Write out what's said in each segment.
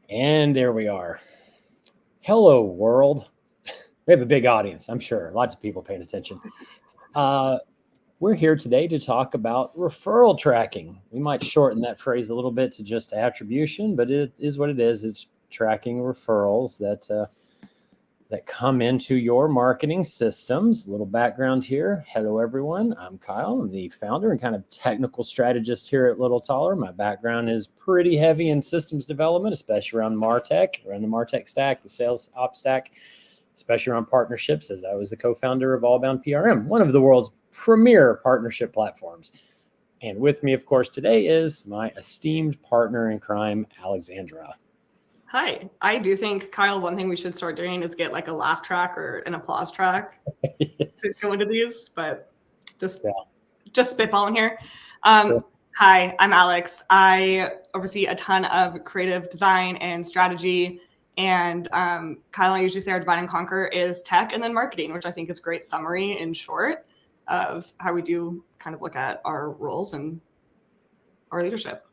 And there we are. Hello, world. We have a big audience, I'm sure. Lots of people paying attention. We're here today to talk about referral tracking. We might shorten that phrase a little bit to just attribution, but it is what it is. It's tracking referrals that come into your marketing systems. A little background here. Hello, everyone. I'm Kyle. I'm the founder and kind of technical strategist here at Little Taller. My background is pretty heavy in systems development, especially around MarTech, around the MarTech stack, the sales ops stack, especially around partnerships, as I was the co-founder of Allbound PRM, one of the world's premier partnership platforms. And with me, of course, today is my esteemed partner in crime, Alexandra. Hi. I do think, Kyle, one thing we should start doing is get like a laugh track or an applause track to go into these, but just spitballing here. Sure. Hi, I'm Alex. I oversee a ton of creative design and strategy. And Kyle and I usually say our divide and conquer is tech and then marketing, which I think is a great summary in short of how we do kind of look at our roles and our leadership.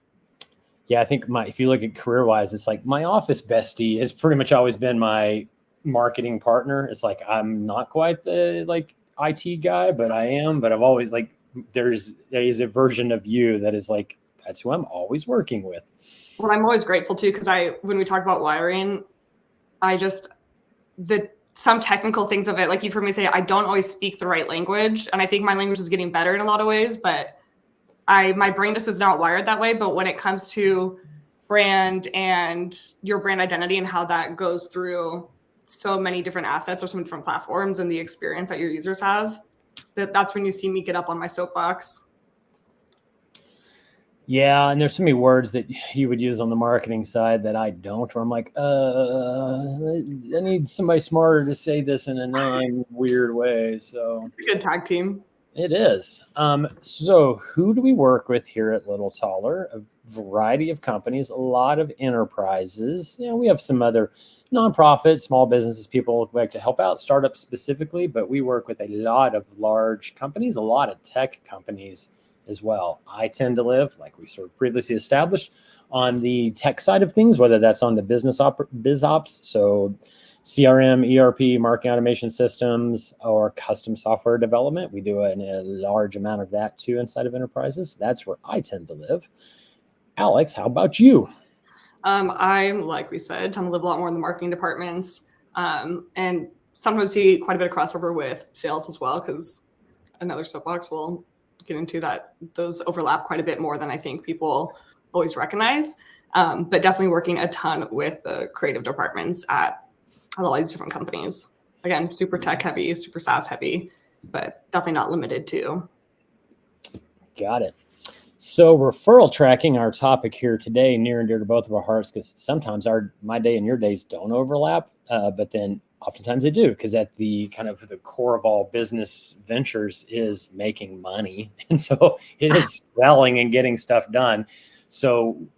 Yeah, I think if you look at career-wise, it's like my office bestie has pretty much always been my marketing partner. It's like I'm not quite the IT guy, but I am. But I've always there is a version of you that is like that's who I'm always working with. Well, I'm always grateful too because when we talk about wiring, some technical things of it, like you've heard me say, I don't always speak the right language, and I think my language is getting better in a lot of ways, but my brain just is not wired that way. But when it comes to brand and your brand identity and how that goes through so many different assets or so many different platforms and the experience that your users have, that's when you see me get up on my soapbox. Yeah, and there's so many words that you would use on the marketing side that I don't, where I'm like, I need somebody smarter to say this in a non-weird way. So it's a good tag team. It is. So who do we work with here at Little Taller? A variety of companies, a lot of enterprises. We have some other nonprofits, small businesses, people who like to help out, startups specifically, but we work with a lot of large companies, a lot of tech companies as well. I tend to live, like we sort of previously established, on the tech side of things, whether that's on the biz ops, so CRM, ERP, marketing automation systems, or custom software development. We do a large amount of that too inside of enterprises. That's where I tend to live. Alex, how about you? I'm, like we said, tend to live a lot more in the marketing departments, and sometimes see quite a bit of crossover with sales as well, because another soapbox will get into that. Those overlap quite a bit more than I think people always recognize, but definitely working a ton with the creative departments at a lot of these different companies. Again, super tech heavy, super SaaS heavy, but definitely not limited to. Got it. So referral tracking, our topic here today, near and dear to both of our hearts, because sometimes my day and your days don't overlap, but then oftentimes they do, because at the kind of the core of all business ventures is making money. And so it is selling and getting stuff done. So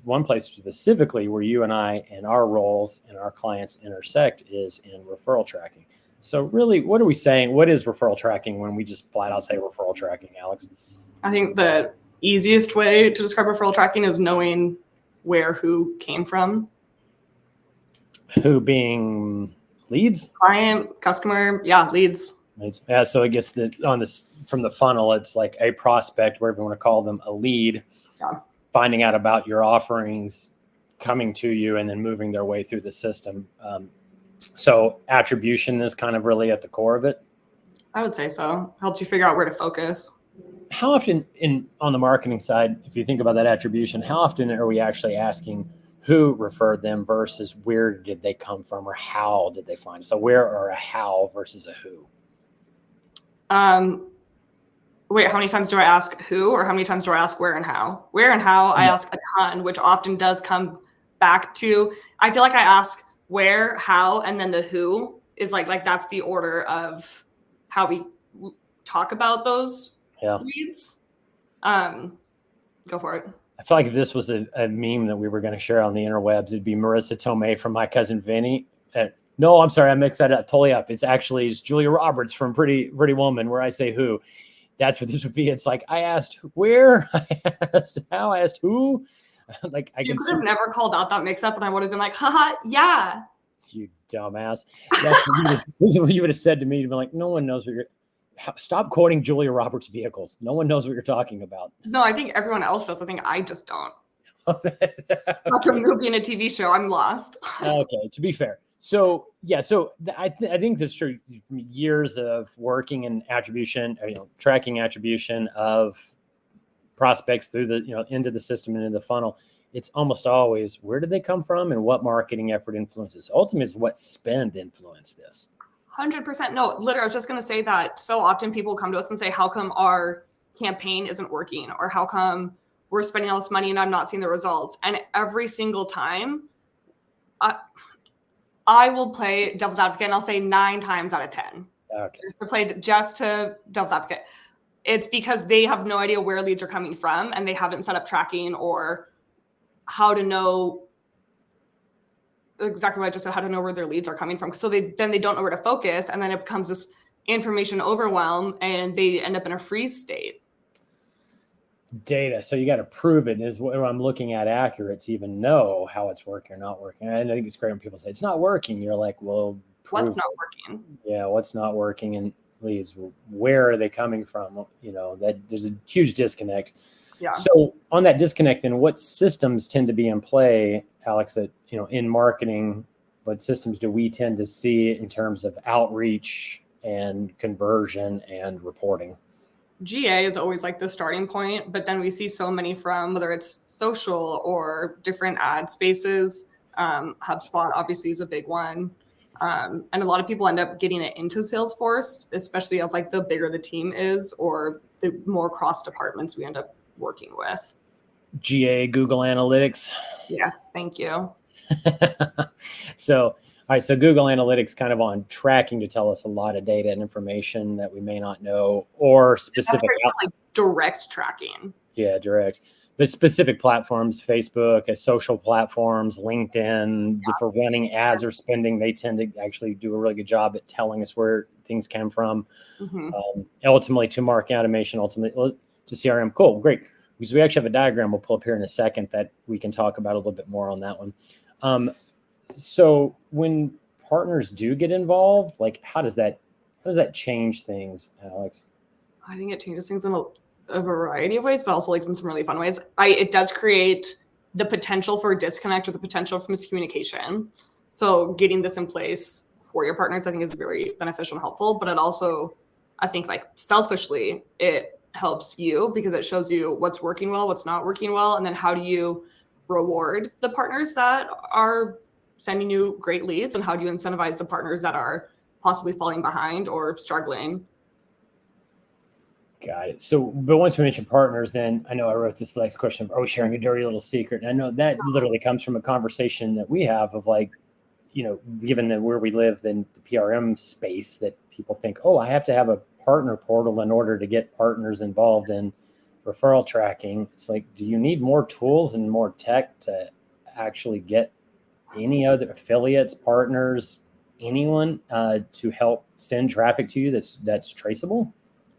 one place specifically where you and I and our roles and our clients intersect is in referral tracking. So really, what are we saying? What is referral tracking when we just flat out say referral tracking, Alex? I think the easiest way to describe referral tracking is knowing where who came from. Who being leads? Client, customer, leads. Yeah, so I guess from the funnel, it's like a prospect, whatever you want to call them, a lead. Yeah. Finding out about your offerings, coming to you, and then moving their way through the system. So attribution is kind of really at the core of it. I would say so. Helps you figure out where to focus. How often on the marketing side, if you think about that attribution, how often are we actually asking who referred them versus where did they come from or how did they find it? So where or a how versus a who? Wait, how many times do I ask who, or how many times do I ask where and how? Where and how, I ask a ton, which often does come back to, I feel like I ask where, how, and then the who is like that's the order of how we talk about those leads. Go for it. I feel like if this was a meme that we were going to share on the interwebs, it'd be Marissa Tomei from My Cousin Vinny. No, I'm sorry, I mixed that up totally up. It's Julia Roberts from Pretty Woman, where I say who. That's what this would be. It's like I asked where, I asked how, I asked who. Like I You can could see have never called out that mix up and I would have been like, haha, yeah. you dumbass. This is what you would have said to me. To be like, no one knows what you're. Stop quoting Julia Roberts vehicles. No one knows what you're talking about. No, I think everyone else does. I think I just don't. Okay. That's a movie and a TV show. I'm lost. Okay, to be fair. So yeah, so I think this is true. Years of working in attribution, tracking attribution of prospects through the into the system and into the funnel. It's almost always where did they come from and what marketing effort influences. Ultimately, is what spend influenced this. 100%. No, literally, I was just going to say that so often people come to us and say, how come our campaign isn't working? Or how come we're spending all this money and I'm not seeing the results? And every single time, I will play devil's advocate and I'll say 9 times out of 10. Okay. Just to devil's advocate. It's because they have no idea where leads are coming from and they haven't set up tracking or how to know exactly what I just said, how to know where their leads are coming from. So they don't know where to focus. And then it becomes this information overwhelm and they end up in a freeze state. Data. So you got to prove it. Is what I'm looking at accurate to even know how it's working or not working. And I think it's great when people say it's not working. You're like, well, what's not working? Yeah. What's not working? And leads, where are they coming from? That there's a huge disconnect. Yeah. So on that disconnect, then what systems tend to be in play, Alex, that, in marketing, what systems do we tend to see in terms of outreach and conversion and reporting? GA is always like the starting point, but then we see so many from whether it's social or different ad spaces. HubSpot obviously is a big one. And a lot of people end up getting it into Salesforce, especially as like the bigger the team is or the more cross departments we end up working with. GA, Google Analytics. Yes, thank you. So, all right. So Google Analytics kind of on tracking to tell us a lot of data and information that we may not know or specific. Like direct tracking. Yeah, direct. But specific platforms, Facebook, social platforms, LinkedIn, for running ads or spending, they tend to actually do a really good job at telling us where things came from. Mm-hmm. Ultimately to marketing automation, ultimately to CRM. Cool, great. Because we actually have a diagram we'll pull up here in a second that we can talk about a little bit more on that one. So when partners do get involved, like how does that change things, Alex? I think it changes things in a variety of ways, but also like in some really fun ways. It does create the potential for a disconnect or the potential for miscommunication. So getting this in place for your partners, I think is very beneficial and helpful, but it also, I think like selfishly, it helps you because it shows you what's working well, what's not working well. And then how do you reward the partners that are sending you great leads and how do you incentivize the partners that are possibly falling behind or struggling? Got it. So, but once we mention partners, then I know I wrote this next question. Are we sharing a dirty little secret? And I know that literally comes from a conversation that we have of like, given that where we live in the PRM space, that people think, oh, I have to have a partner portal in order to get partners involved in referral tracking. It's like, do you need more tools and more tech to actually get any other affiliates, partners, anyone to help send traffic to you that's traceable?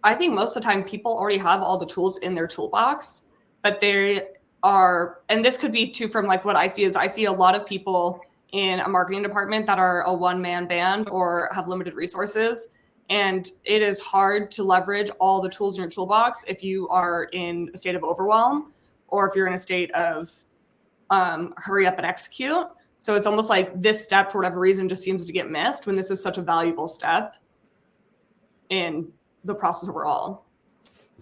I think most of the time people already have all the tools in their toolbox, but they are, and this could be too from like what I see is I see a lot of people in a marketing department that are a one-man band or have limited resources. And it is hard to leverage all the tools in your toolbox if you are in a state of overwhelm or if you're in a state of hurry up and execute. So it's almost like this step, for whatever reason, just seems to get missed when this is such a valuable step in the process overall.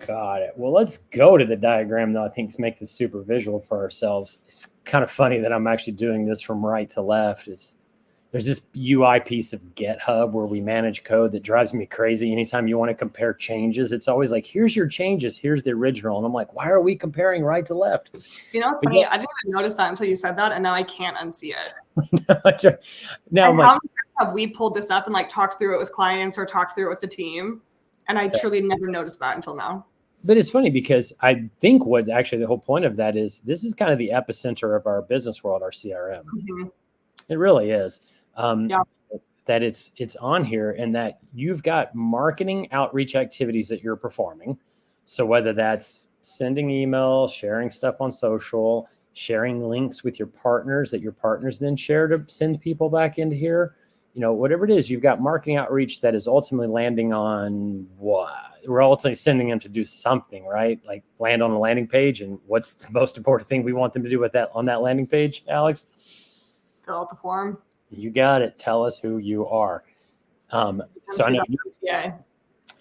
Got it. Well, let's go to the diagram, though, I think, to make this super visual for ourselves. It's kind of funny that I'm actually doing this from right to left. There's this UI piece of GitHub where we manage code that drives me crazy. Anytime you want to compare changes, it's always like, here's your changes, here's the original. And I'm like, why are we comparing right to left? You know, it's funny. I didn't even notice that until you said that, and now I can't unsee it. Now, and how many times have we pulled this up and like talked through it with clients or talked through it with the team? And I truly never noticed that until now. But it's funny because I think what's actually the whole point of that is this is kind of the epicenter of our business world, our CRM. Mm-hmm. It really is. That it's on here and that you've got marketing outreach activities that you're performing. So whether that's sending email, sharing stuff on social, sharing links with your partners that your partners then share to send people back into here. Whatever it is, you've got marketing outreach that is ultimately landing on what? We're ultimately sending them to do something, right? Like land on a landing page. And what's the most important thing we want them to do with that on that landing page, Alex? Fill out the form. You got it. Tell us who you are. So I know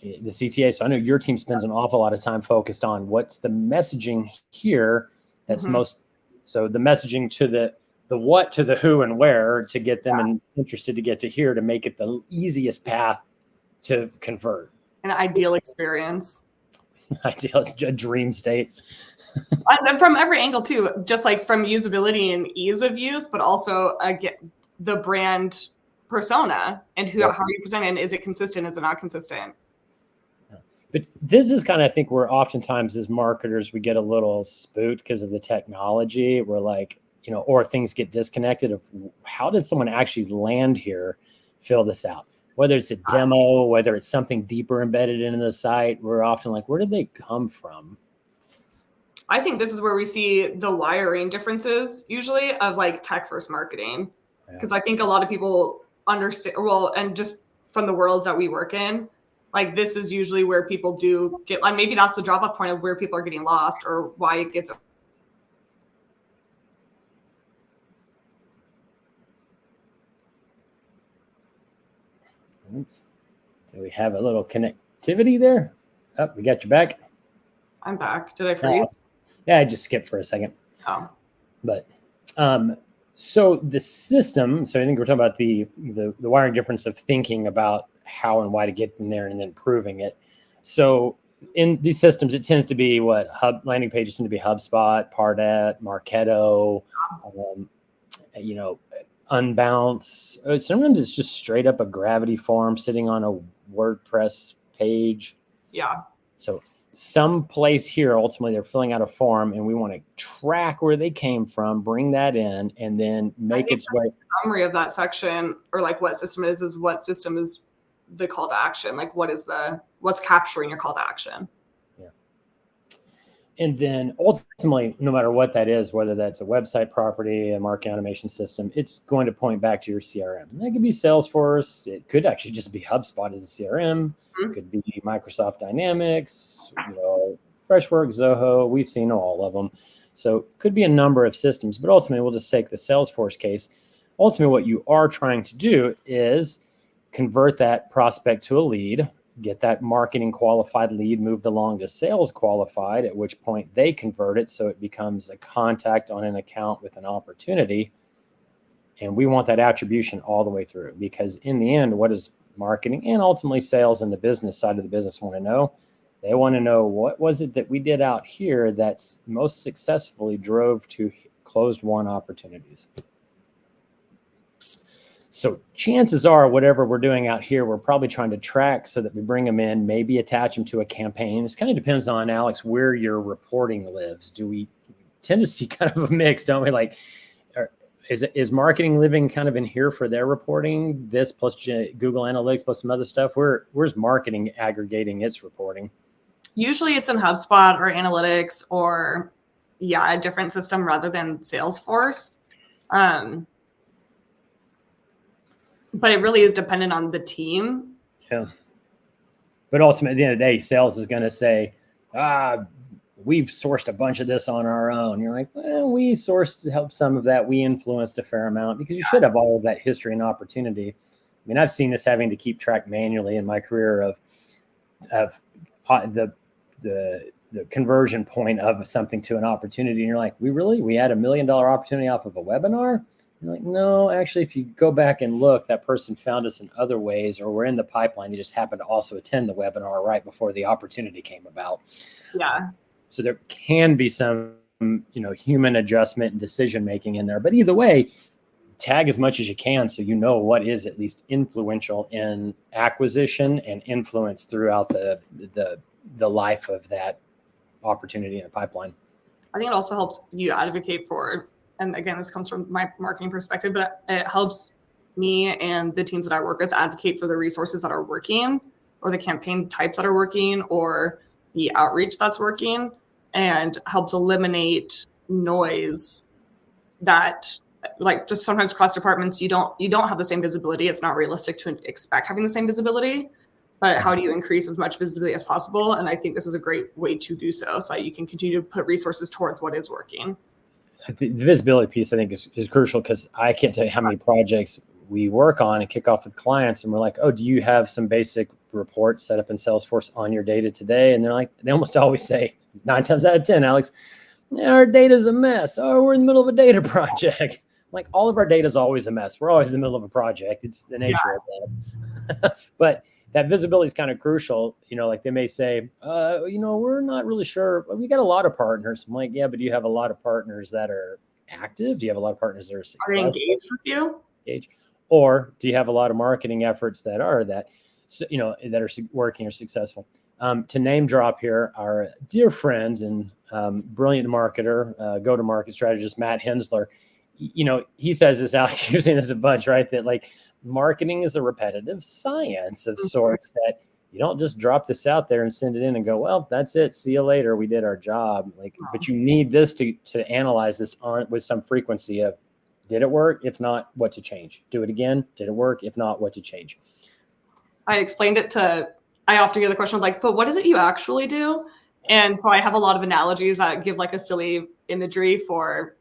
the CTA. So I know your team spends an awful lot of time focused on what's the messaging here that's most. So the messaging to the what to the who and where to get them interested to get to here to make it the easiest path to convert. An ideal experience. Ideal, it's a dream state. And from every angle too, just like from usability and ease of use, but also the brand persona and how are you presenting? Is it consistent? Is it not consistent? But this is kind of, I think, where oftentimes as marketers we get a little spooked because of the technology. We're like, or things get disconnected of how did someone actually land here, fill this out? Whether it's a demo, whether it's something deeper embedded into the site, we're often like, where did they come from? I think this is where we see the wiring differences usually of like tech first marketing. Because I think a lot of people understand, and just from the worlds that we work in, like this is usually where people do get, like maybe that's the drop off point of where people are getting lost or why it gets. Oops. So we have a little connectivity there. Oh, we got you back. I'm back. Did I freeze? Yeah, I just skipped for a second. Oh. But so the system, so I think we're talking about the wiring difference of thinking about how and why to get in there and then proving it. So in these systems, it tends to be landing pages tend to be HubSpot, Pardot, Marketo, Unbounce. Sometimes it's just straight up a Gravity form sitting on a WordPress page. Yeah. So some place here, ultimately, they're filling out a form, and we want to track where they came from, bring that in, and then make its way. Summary of that section, or like what system is what system is the call to action? Like what's capturing your call to action? Yeah. And then ultimately, no matter what that is, whether that's a website property, a marketing automation system, it's going to point back to your CRM. And that could be Salesforce. It could actually just be HubSpot as a CRM. It could be Microsoft Dynamics, Freshworks, Zoho. We've seen all of them. So it could be a number of systems, but ultimately we'll just take the Salesforce case. Ultimately, what you are trying to do is convert that prospect to a lead, get that marketing qualified lead moved along to sales qualified, at which point they convert it so it becomes a contact on an account with an opportunity. And we want that attribution all the way through, because in the end, what does marketing and ultimately sales and the business side of the business want to know? They want to know, what was it that we did out here that's most successfully drove to closed won opportunities? So chances are, whatever we're doing out here, we're probably trying to track so that we bring them in, maybe attach them to a campaign. This kind of depends on, Alex, where your reporting lives. Do we tend to see kind of a mix, don't we? Like, is marketing living kind of in here for their reporting? This plus Google Analytics plus some other stuff. Where's marketing aggregating its reporting? Usually it's in HubSpot or Analytics or a different system rather than Salesforce. But it really is dependent on the team. Yeah. But ultimately, at the end of the day, sales is going to say, we've sourced a bunch of this on our own. You're like, well, we sourced to help some of that. We influenced a fair amount, because you should have all of that history and opportunity. I mean, I've seen this having to keep track manually in my career of the conversion point of something to an opportunity. And you're like, we had $1 million opportunity off of a webinar? You're like, no, actually, if you go back and look, that person found us in other ways, or we're in the pipeline. They just happened to also attend the webinar right before the opportunity came about. Yeah. So there can be some, human adjustment and decision-making in there. But either way, tag as much as you can so you know what is at least influential in acquisition and influence throughout the life of that opportunity in the pipeline. I think it also helps you advocate for, and again, this comes from my marketing perspective, but it helps me and the teams that I work with advocate for the resources that are working, or the campaign types that are working, or the outreach that's working, and helps eliminate noise that, like, just sometimes cross departments, you don't have the same visibility. It's not realistic to expect having the same visibility, but how do you increase as much visibility as possible? And I think this is a great way to do so that you can continue to put resources towards what is working. The visibility piece, I think, is crucial, because I can't tell you how many projects we work on and kick off with clients, and we're like, oh, do you have some basic reports set up in Salesforce on your data today? And they're like, they almost always say, 9 times out of 10, Alex, yeah, our data's a mess. Oh, we're in the middle of a data project. Like, all of our data is always a mess. We're always in the middle of a project. It's the nature of that. But that visibility is kind of crucial. Like, they may say, we're not really sure. We got a lot of partners. I'm like, yeah, but do you have a lot of partners that are active? Do you have a lot of partners that are successful? Are they engaged with you? Or do you have a lot of marketing efforts that are that are working or successful? To name drop here, our dear friend and brilliant marketer, go-to-market strategist, Matt Hensler, he says this out, you've seen this a bunch, right? That, like, marketing is a repetitive science of sorts, that you don't just drop this out there and send it in and go, well, that's it. See you later. We did our job. But you need this to analyze this with some frequency of, did it work? If not, what to change? Do it again. Did it work? If not, what to change? I explained it I often get the question of, like, but what is it you actually do? And so I have a lot of analogies that give, like, a silly imagery for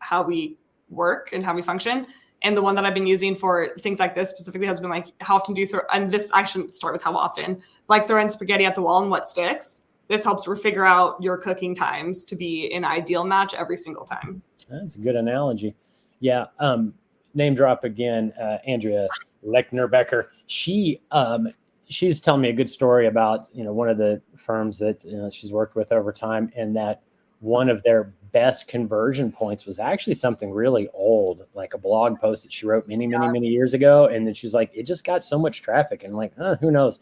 how we work and how we function. And the one that I've been using for things like this specifically has been, like, how often do you throw, and this, I shouldn't start with how often, like throwing spaghetti at the wall and what sticks. This helps figure out your cooking times to be an ideal match every single time. That's a good analogy. Yeah. Name drop again, Andrea Lechner-Becker. She's telling me a good story about, one of the firms that she's worked with over time, and that one of their best conversion points was actually something really old, like a blog post that she wrote many years ago. And then she's like, it just got so much traffic, and like, who knows?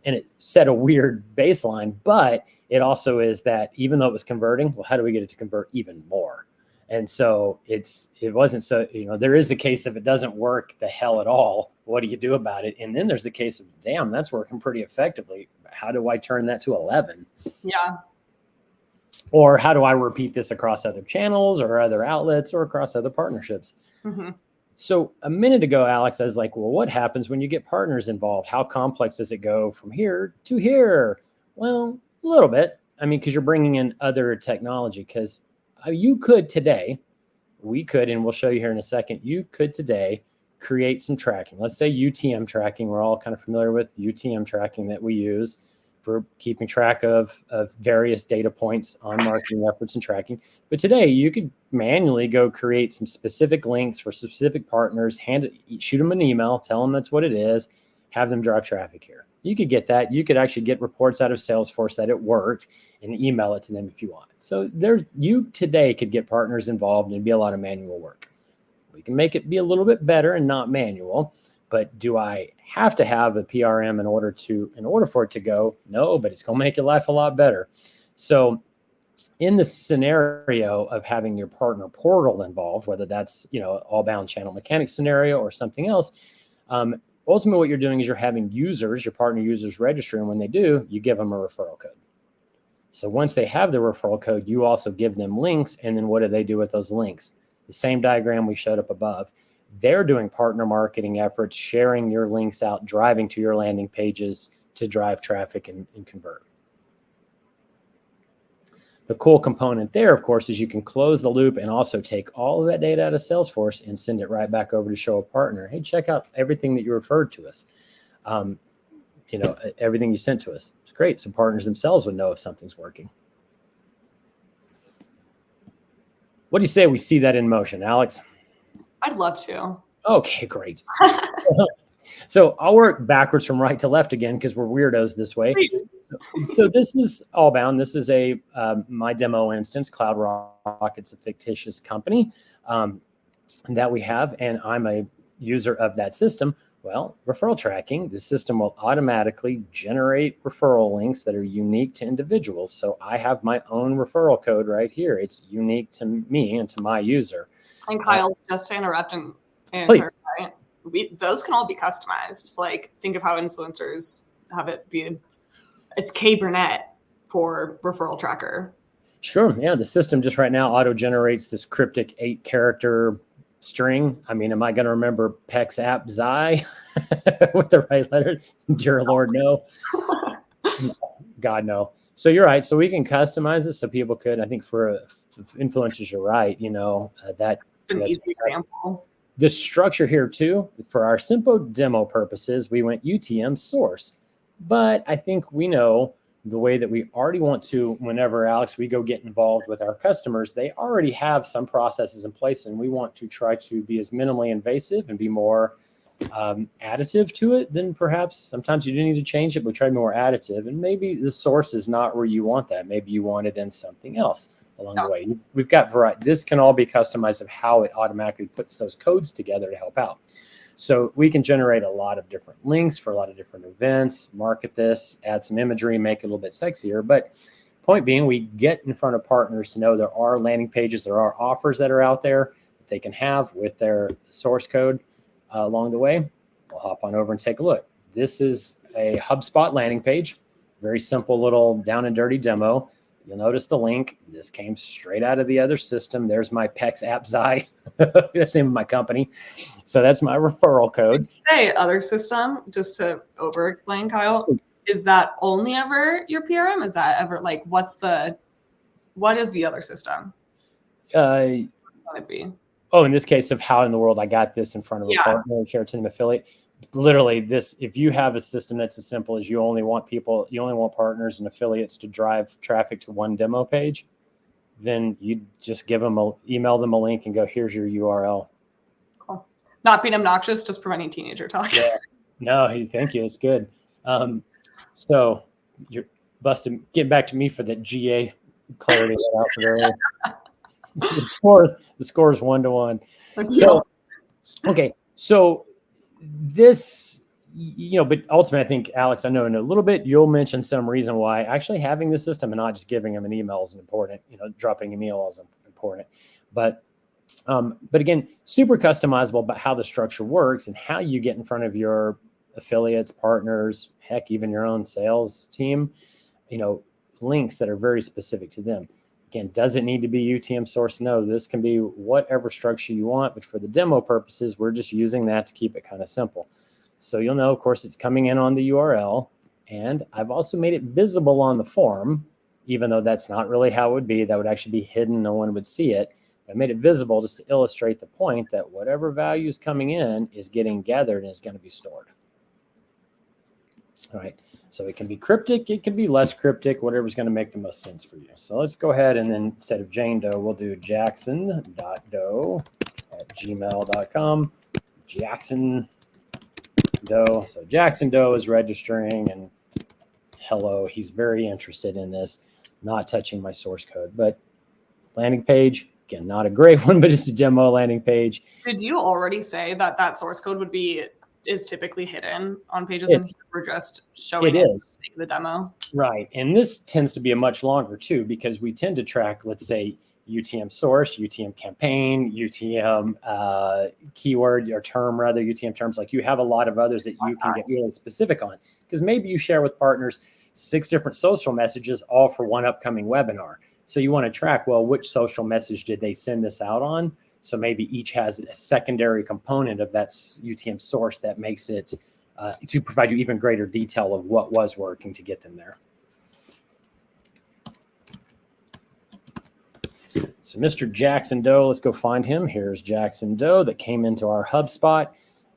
And it set a weird baseline, but it also is that even though it was converting, well, how do we get it to convert even more? And so it wasn't so, there is the case if it doesn't work the hell at all, what do you do about it? And then there's the case of, damn, that's working pretty effectively. How do I turn that to 11? Yeah. Or how do I repeat this across other channels or other outlets or across other partnerships? Mm-hmm. So a minute ago, Alex, I was like, well, what happens when you get partners involved? How complex does it go from here to here? Well, a little bit. I mean, because you're bringing in other technology, because you could today, we could, and we'll show you here in a second, you could today create some tracking. Let's say UTM tracking. We're all kind of familiar with UTM tracking that we use for keeping track of various data points on marketing efforts and tracking. But today you could manually go create some specific links for specific partners, shoot them an email, tell them that's what it is, have them drive traffic here. You could get that. You could actually get reports out of Salesforce that it worked and email it to them if you want. So you today could get partners involved, and it'd be a lot of manual work. We can make it be a little bit better and not manual. But do I have to have a PRM in order for it to go? No, but it's going to make your life a lot better. So in the scenario of having your partner portal involved, whether that's, Allbound channel mechanics scenario or something else, ultimately what you're doing is you're having your partner users register. And when they do, you give them a referral code. So once they have the referral code, you also give them links. And then what do they do with those links? The same diagram we showed up above. They're doing partner marketing efforts, sharing your links out, driving to your landing pages to drive traffic and convert. The cool component there, of course, is you can close the loop and also take all of that data out of Salesforce and send it right back over to show a partner. Hey, check out everything that you referred to us. Everything you sent to us. It's great. So partners themselves would know if something's working. What do you say we see that in motion, Alex? I'd love to. Okay, great. So I'll work backwards from right to left again, because we're weirdos this way. So this is Allbound. This is my demo instance. Cloud Rocket's a fictitious company that we have, and I'm a user of that system. Well, referral tracking, the system will automatically generate referral links that are unique to individuals. So I have my own referral code right here. It's unique to me and to my user. And Kyle, just to interrupt and please. Those can all be customized. Just like, think of how influencers have it be. It's Burnett for referral tracker. Sure. Yeah. The system just right now auto generates this cryptic 8-character string. I mean, am I going to remember PEX app Xi with the right letter? Dear Lord, no. God, no. So you're right. So we can customize it so people could, I think for influencers, you're right. That's an that's easy example. the structure here too, for our simple demo purposes, we went UTM source. But I think we know the way that we already want to, whenever, Alex, we go get involved with our customers, they already have some processes in place, and we want to try to be as minimally invasive and be more additive to it. Then perhaps sometimes you do need to change it, but try to be more additive. And maybe the source is not where you want that. Maybe you want it in something else along the way. We've got variety. This can all be customized of how it automatically puts those codes together to help out. So we can generate a lot of different links for a lot of different events, market this, add some imagery, make it a little bit sexier. But point being, we get in front of partners to know there are landing pages, there are offers that are out there that they can have with their source code along the way. We'll hop on over and take a look. This is a HubSpot landing page, very simple little down and dirty demo. You'll notice the link. This came straight out of the other system. There's my PEX app Xi. That's the name of my company. So that's my referral code. Say other system, just to over explain, Kyle. Is that only ever your PRM? Is that ever like what is the other system? What would it be? Oh, in this case of how in the world I got this in front of a partner, Sheraton affiliate. Literally this, if you have a system that's as simple as you only want partners and affiliates to drive traffic to one demo page, then you just email them a link and go, here's your URL. Cool. Not being obnoxious, just preventing teenager talk. Yeah. No, thank you. It's good. So you're busting, getting back to me for that GA clarity. The score is 1-1. So, okay. So this, but ultimately, I think, Alex, I know in a little bit, you'll mention some reason why actually having the system and not just giving them an email is important, dropping an email is important. But again, super customizable about how the structure works and how you get in front of your affiliates, partners, heck, even your own sales team, links that are very specific to them. Again, does it need to be UTM source? No, this can be whatever structure you want, but for the demo purposes, we're just using that to keep it kind of simple. So you'll know, of course, it's coming in on the URL, and I've also made it visible on the form, even though that's not really how it would be. That would actually be hidden. No one would see it. I made it visible just to illustrate the point that whatever value is coming in is getting gathered and is going to be stored. All right. So it can be cryptic, it can be less cryptic, whatever's going to make the most sense for you. So let's go ahead and then instead of Jane Doe, we'll do jackson.doe@gmail.com. Jackson Doe. So Jackson Doe is registering, and hello, he's very interested in this, not touching my source code. But landing page, again, not a great one, but it's a demo landing page. Did you already say that source code is typically hidden on pages, and we're just showing it is the demo? Right. And this tends to be a much longer too, because we tend to track, let's say, UTM source, UTM campaign, UTM keyword or term, rather, UTM terms. Like you have a lot of others that you can get really specific on, because maybe you share with partners 6 different social messages, all for one upcoming webinar. So you want to track, well, which social message did they send this out on? So maybe each has a secondary component of that UTM source that makes it to provide you even greater detail of what was working to get them there. So Mr. Jackson Doe, let's go find him. Here's Jackson Doe that came into our HubSpot.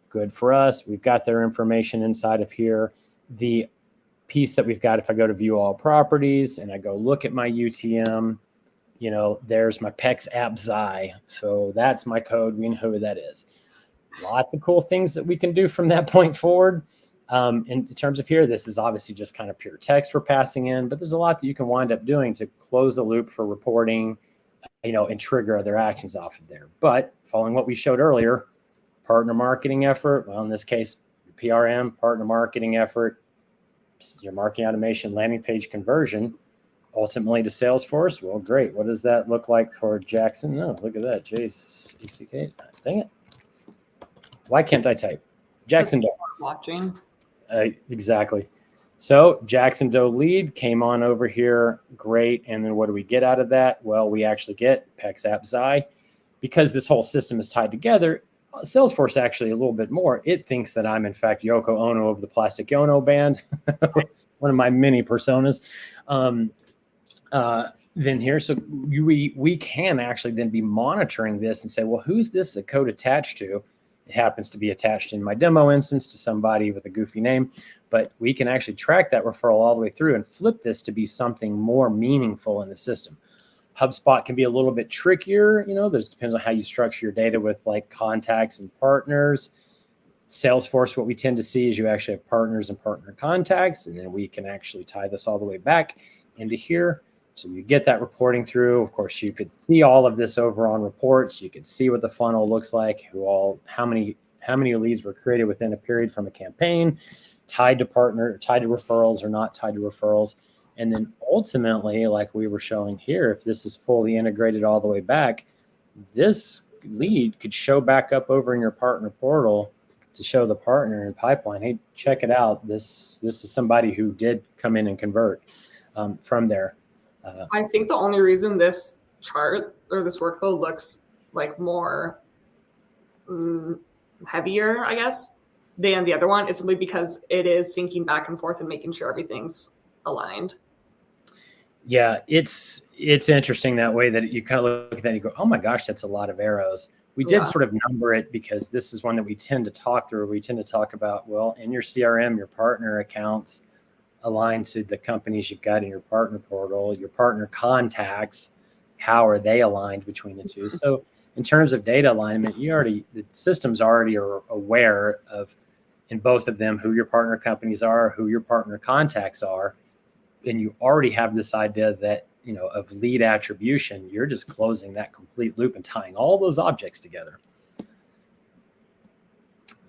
Good for us. We've got their information inside of here. The piece that we've got, if I go to view all properties and I go look at my UTM, there's my PEX app Xi. So that's my code. We know who that is. Lots of cool things that we can do from that point forward. In terms of here, this is obviously just kind of pure text we're passing in, but there's a lot that you can wind up doing to close the loop for reporting, and trigger other actions off of there. But following what we showed earlier, partner marketing effort, well, in this case, PRM, partner marketing effort, your marketing automation, landing page conversion, ultimately to Salesforce. Well, great. What does that look like for Jackson? No, look at that. JCK. Dang it. Why can't I type? Jackson Doe. Watching. Exactly. So Jackson Doe lead came on over here. Great. And then what do we get out of that? Well, we actually get PEX App Xi. Because this whole system is tied together, Salesforce actually a little bit more. It thinks that I'm, in fact, Yoko Ono of the Plastic Ono band, one of my many personas. Then here, so we can actually then be monitoring this and say, well, who's this code attached to? It happens to be attached in my demo instance to somebody with a goofy name, but we can actually track that referral all the way through and flip this to be something more meaningful in the system. HubSpot can be a little bit trickier. There's depends on how you structure your data with like contacts and partners. Salesforce, what we tend to see is you actually have partners and partner contacts, and then we can actually tie this all the way back into here. So you get that reporting through. Of course, you could see all of this over on reports. You could see what the funnel looks like, how many leads were created within a period from a campaign, tied to referrals or not tied to referrals. And then ultimately, like we were showing here, if this is fully integrated all the way back, this lead could show back up over in your partner portal to show the partner in pipeline, hey, check it out. This is somebody who did come in and convert from there. I think the only reason this chart or this workflow looks like more heavier, I guess, than the other one is simply because it is syncing back and forth and making sure everything's aligned. Yeah, it's interesting that way that you kind of look at that and you go, oh my gosh, that's a lot of arrows. We did sort of number it because this is one that we tend to talk through. We tend to talk about, well, in your CRM, your partner accounts aligned to the companies you've got in your partner portal, your partner contacts, how are they aligned between the two? So in terms of data alignment, the systems already are aware of, in both of them, who your partner companies are, who your partner contacts are. And you already have this idea that, of lead attribution. You're just closing that complete loop and tying all those objects together.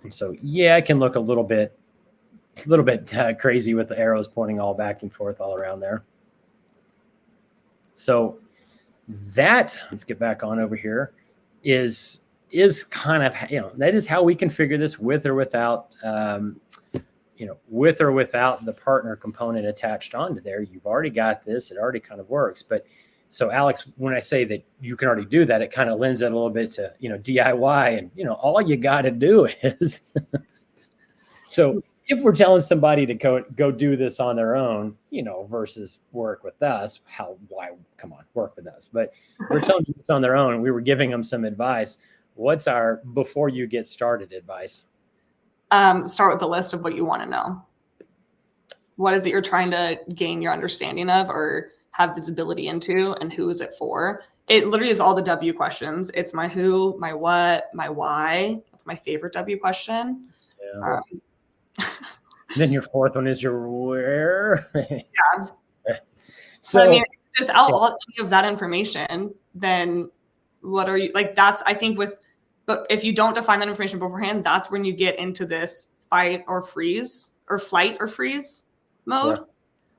And so, yeah, it can look a little bit crazy with the arrows pointing all back and forth all around there. So let's get back on over here, is kind of, that is how we configure this with or without, with or without the partner component attached onto there. You've already got this. It already kind of works. But so Alex, when I say that you can already do that, it kind of lends it a little bit to, DIY, and, all you got to do is, so if we're telling somebody to go do this on their own, versus work with us, come on, work with us. But we're telling them this on their own. We were giving them some advice. What's our before you get started advice? Start with the list of what you want to know. What is it you're trying to gain your understanding of or have visibility into, and who is it for? It literally is all the W questions. It's my who, my what, my why. That's my favorite W question. Yeah. Then your fourth one is your where. Yeah. So but, without all any of that information, then what are you like? That's, I think, but if you don't define that information beforehand, that's when you get into this flight or freeze mode. Yeah.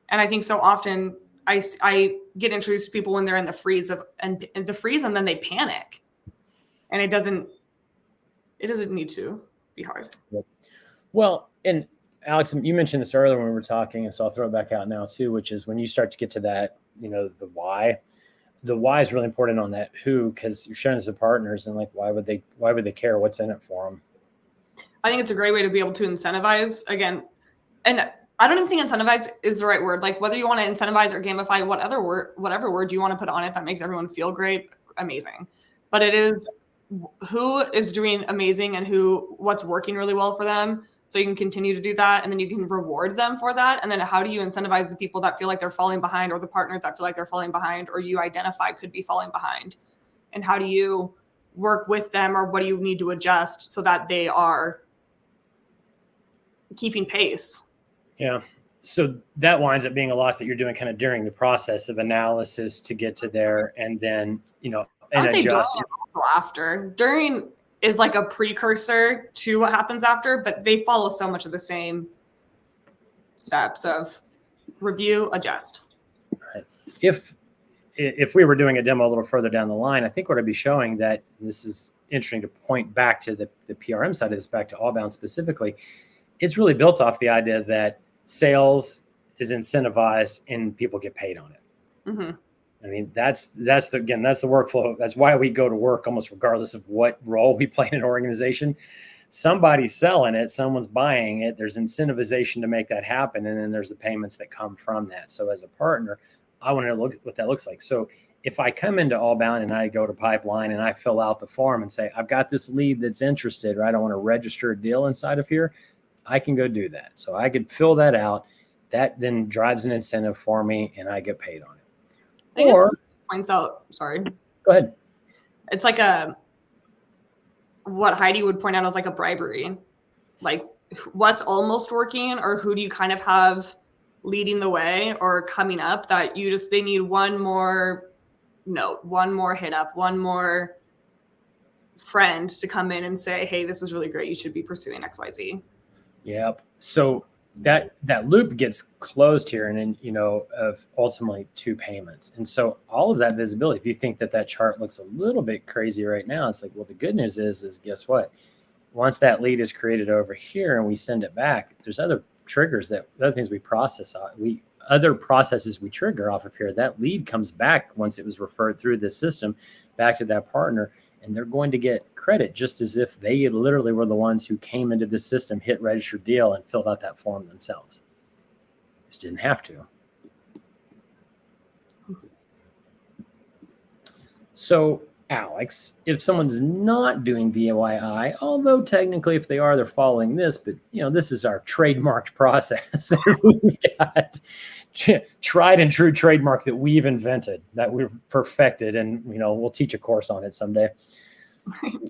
And I think so often I get introduced to people when they're in the freeze and then they panic, and it doesn't need to be hard. Well, and Alex, you mentioned this earlier when we were talking, and so I'll throw it back out now too, which is when you start to get to that, the why. The why is really important on that who, because you're showing us the partners, and like, why would they care? What's in it for them? I think it's a great way to be able to incentivize again. And I don't even think incentivize is the right word. Like, whether you want to incentivize or gamify, whatever word you want to put on it that makes everyone feel great, amazing. But it is who is doing amazing and what's working really well for them. So you can continue to do that, and then you can reward them for that. And then how do you incentivize the people that feel like they're falling behind, or the partners that feel like they're falling behind, or you identify could be falling behind? And how do you work with them, or what do you need to adjust so that they are keeping pace? Yeah. So that winds up being a lot that you're doing kind of during the process of analysis to get to there, and then, and I would say adjust. After. During is like a precursor to what happens after, but they follow so much of the same steps of review, adjust. Right. If we were doing a demo a little further down the line, I think what I'd be showing that this is interesting to point back to the PRM side of this, back to Allbound specifically. It's really built off the idea that sales is incentivized and people get paid on it. Mm-hmm. I mean, that's the workflow. That's why we go to work almost regardless of what role we play in an organization. Somebody's selling it, someone's buying it. There's incentivization to make that happen. And then there's the payments that come from that. So as a partner, I want to look at what that looks like. So if I come into Allbound and I go to pipeline and I fill out the form and say, I've got this lead that's interested, or I don't want to register a deal inside of here, I can go do that. So I could fill that out. That then drives an incentive for me and I get paid on it. I guess points out, sorry. Go ahead. It's like what Heidi would point out as like a bribery. Like what's almost working, or who do you kind of have leading the way or coming up that they need one more note, one more hit up, one more friend to come in and say, hey, this is really great. You should be pursuing XYZ. Yep. So that loop gets closed here, and then, of ultimately 2 payments. And so all of that visibility, if you think that chart looks a little bit crazy right now, it's like, well, the good news is guess what? Once that lead is created over here and we send it back, there's other triggers other things we process. Other processes we trigger off of here. That lead comes back once it was referred through the system back to that partner, and they're going to get credit just as if they literally were the ones who came into the system, hit register deal, and filled out that form themselves. Just didn't have to. So, Alex, if someone's not doing DIY, although technically if they are, they're following this, but this is our trademarked process that we've got, tried and true trademark that we've invented, that we've perfected, and we'll teach a course on it someday.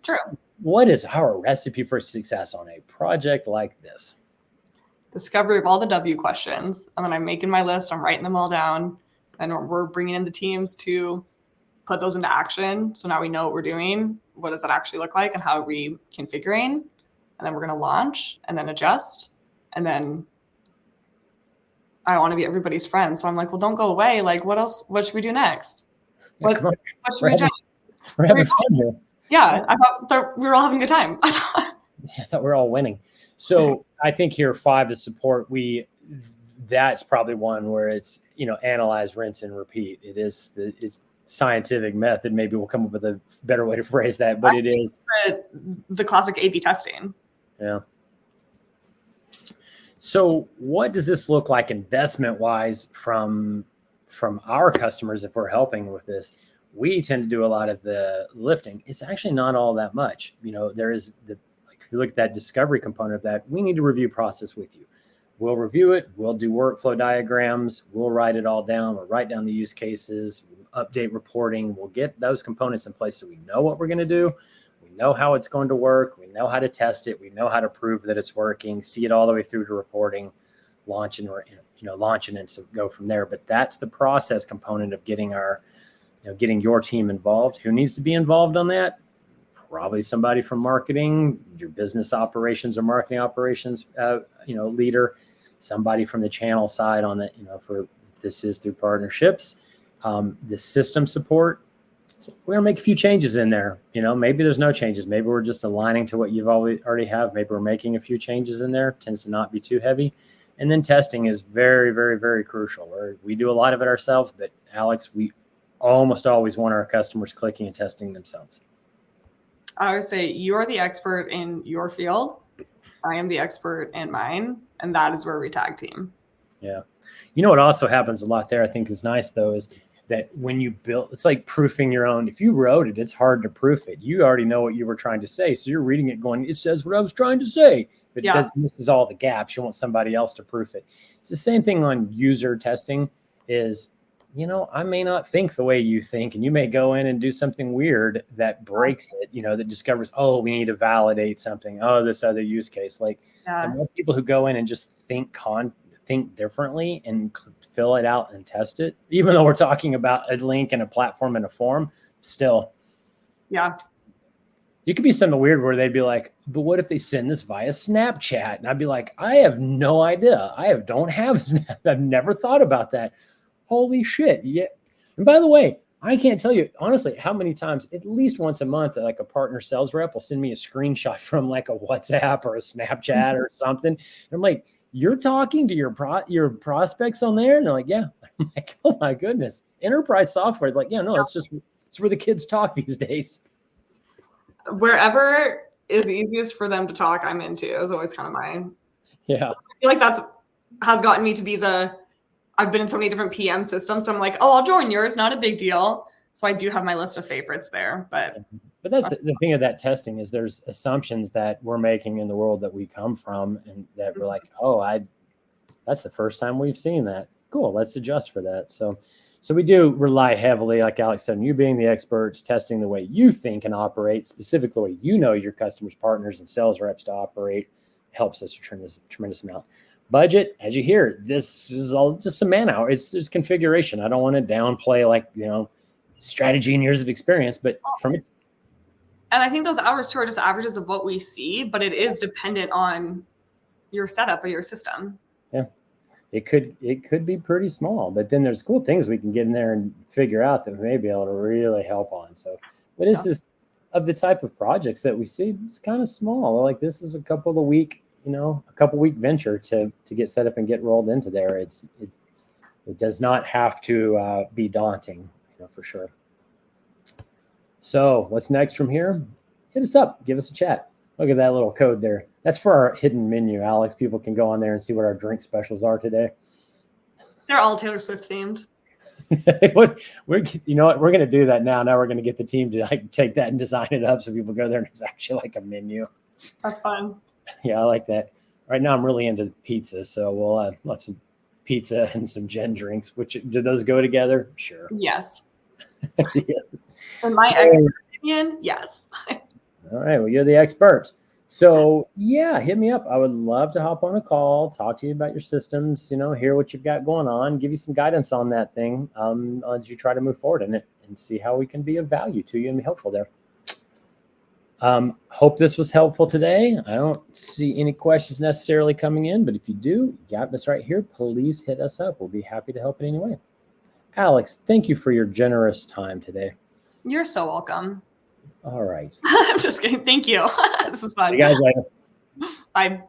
True. What is our recipe for success on a project like this? Discovery of all the W questions, and then I'm making my list, I'm writing them all down, and we're bringing in the teams to put those into action. So now we know what we're doing. What does that actually look like, and how are we configuring? And then we're going to launch and then adjust. And then I want to be everybody's friend. So I'm like, well, don't go away. Like, what else? What should we do next? What should we do? We're having fun here. Yeah, I thought we were all having a good time. I thought we were all winning. So I think here 5 is support. That's probably one where it's, analyze, rinse, and repeat. It's scientific method. Maybe we'll come up with a better way to phrase that, but it is the classic A/B testing. Yeah. So what does this look like investment wise from our customers if we're helping with this? We tend to do a lot of the lifting. It's actually not all that much. There is if you look at that discovery component of that, we need to review process with you. We'll review it. We'll do workflow diagrams. We'll write it all down. We'll write down the use cases, update reporting. We'll get those components in place so we know what we're going to do. We know how it's going to work. We know how to test it. We know how to prove that it's working, see it all the way through to reporting, launching, and so go from there. But that's the process component of getting getting your team involved. Who needs to be involved on that? Probably somebody from marketing, your business operations or marketing operations, leader, somebody from the channel side on that, for if this is through partnerships, the system support. So we're gonna make a few changes in there. Maybe there's no changes. Maybe we're just aligning to what you've already have. Maybe we're making a few changes in there. Tends to not be too heavy. And then testing is very, very, very crucial. We do a lot of it ourselves, but Alex, we almost always want our customers clicking and testing themselves. I would say you're the expert in your field. I am the expert in mine. And that is where we tag team. Yeah. What also happens a lot there, I think is nice though, is that when you build, it's like proofing your own. If you wrote it, it's hard to proof it. You already know what you were trying to say. So you're reading it going, it says what I was trying to say, but it misses all the gaps. You want somebody else to proof it. It's the same thing on user testing is, I may not think the way you think, and you may go in and do something weird that breaks it, that discovers, oh, we need to validate something. Oh, this other use case. The more people who go in and just think differently and fill it out and test it, even though we're talking about a link and a platform and a form, still. Yeah. You could be something weird where they'd be like, but what if they send this via Snapchat? And I'd be like, I have no idea. Don't have a Snap. I've never thought about that. Holy shit. Yeah. And by the way, I can't tell you honestly how many times, at least once a month, like a partner sales rep will send me a screenshot from like a WhatsApp or a Snapchat or something. And I'm like, you're talking to your prospects on there, and they're like, yeah. I'm like, oh my goodness, enterprise software. Like, yeah, no, it's where the kids talk these days. Wherever is easiest for them to talk, I'm into. Is always kind of my. Yeah. I feel like has gotten me to be I've been in so many different PM systems. So I'm like, oh, I'll join yours. Not a big deal. So I do have my list of favorites there, but that's the thing of that testing is there's assumptions that we're making in the world that we come from, and that we're like, oh, that's the first time we've seen that. Cool, let's adjust for that. So we do rely heavily, like Alex said, on you being the experts, testing the way you think and operate, specifically the way you know your customers, partners, and sales reps to operate, helps us a tremendous amount. Budget, as you hear, this is all just some man hour. It's configuration. I don't want to downplay strategy and years of experience, but from it. And I think those hours too are just averages of what we see, but it is dependent on your setup or your system. Yeah. It could be pretty small, but then there's cool things we can get in there and figure out that we may be able to really help on. So, but this is of the type of projects that we see, it's kind of small. Like this is a couple week venture to get set up and get rolled into there. It does not have to be daunting, for sure. So what's next from here? Hit us up, give us a chat. Look at that little code there. That's for our hidden menu, Alex. People can go on there and see what our drink specials are today. They're all Taylor Swift themed. We're going to do that now. Now we're going to get the team to take that and design it up so people go there and it's actually like a menu. That's fun. Yeah, I like that. Right now I'm really into pizza, so we'll have some pizza and some gin drinks. Do those go together? Sure. Yes. Yeah. In my opinion, yes. All right. Well, you're the expert. So yeah, hit me up. I would love to hop on a call, talk to you about your systems, hear what you've got going on, give you some guidance on that thing as you try to move forward in it and see how we can be of value to you and be helpful there. Hope this was helpful today. I don't see any questions necessarily coming in, but if you do, you got this right here, please hit us up. We'll be happy to help in any way. Alex, thank you for your generous time today. You're so welcome. All right. I'm just kidding. Thank you. This is fun. See you guys later. Bye.